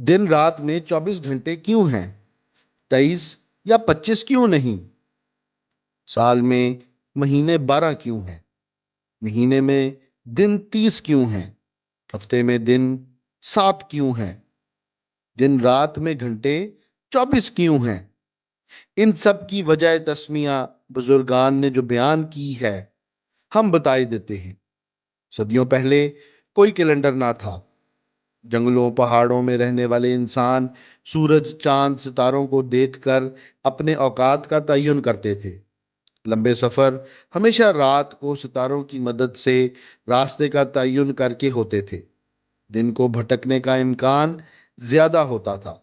दिन रात में 24 घंटे क्यों हैं? 23 या 25 क्यों नहीं? साल में महीने 12 क्यों हैं? महीने में दिन 30 क्यों हैं? हफ्ते में दिन 7 क्यों हैं? दिन रात में घंटे 24 क्यों हैं? इन सब की वजह तस्मिया बुजुर्गान ने जो बयान की है, हम बताई देते हैं। सदियों पहले कोई कैलेंडर ना था। जंगलों पहाड़ों में रहने वाले इंसान सूरज चांद सितारों को देखकर अपने औकात का तयन करते थे। लंबे सफर हमेशा रात को सितारों की मदद से रास्ते का तयन करके होते थे। दिन को भटकने का इम्कान ज्यादा होता था।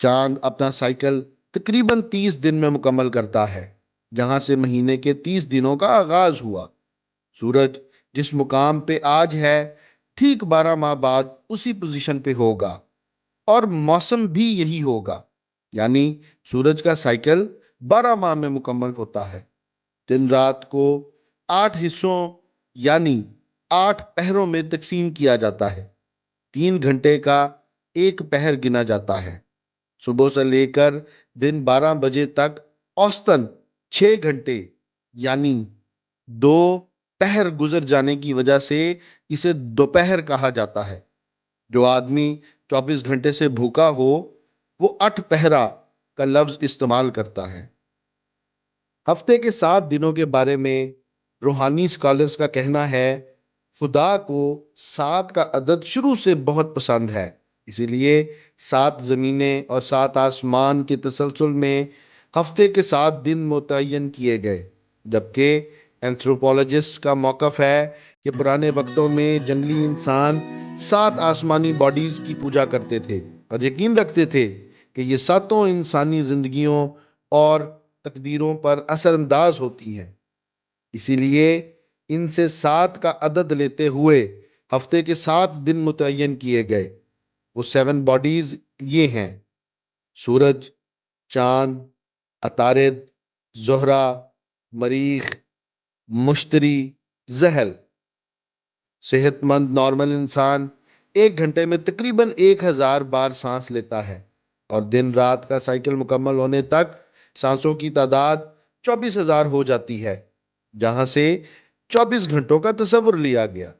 चांद अपना साइकिल तकरीबन 30 दिन में मुकम्मल करता है, जहां से महीने के 30 दिनों का आगाज हुआ। सूरज जिस मुकाम पे आज है, ठीक 12 माह बाद उसी पोजीशन पे होगा, और मौसम भी यही होगा। यानी सूरज का साइकिल 12 माह में मुकम्मल होता है। दिन रात को 8 हिस्सों यानी 8 पहरों में तकसीम किया जाता है। 3 घंटे का एक पहर गिना जाता है। सुबह से लेकर दिन 12 बजे तक औसतन 6 घंटे यानी 2 पहर गुजर जाने की वजह से इसे दोपहर कहा जाता है। जो आदमी 24 घंटे से भूखा हो, वो 8 पहरा का लफ्ज इस्तेमाल करता है। हफ्ते के 7 दिनों के बारे में रूहानी स्कॉलर्स का कहना है, खुदा को 7 का अदद शुरू से बहुत पसंद है। इसीलिए 7 जमीनें और 7 आसमान के तसलसल में हफ्ते के 7 दिन मुतय्यन किए गए। जबकि एंथ्रोपोलॉजिस्ट का मौकफ है कि पुराने वक्तों में जंगली इंसान 7 आसमानी बॉडीज की पूजा करते थे और यकीन रखते थे कि ये सातों इंसानी जिंदगियों और तकदीरों पर असरअंदाज होती हैं। इसीलिए इनसे 7 का अदद लेते हुए हफ्ते के 7 दिन मुतय्यन किए गए। वो 7 बॉडीज ये हैं: सूरज, चांद, अतारिद, जोहरा, मरीख, मुश्तरी, जहल। सेहतमंद नॉर्मल इंसान 1 घंटे में तकरीबन 1000 बार सांस लेता है, और दिन रात का साइकिल मुकम्मल होने तक सांसों की तादाद 24,000 हो जाती है, जहां से 24 घंटों का तस्वुर लिया गया।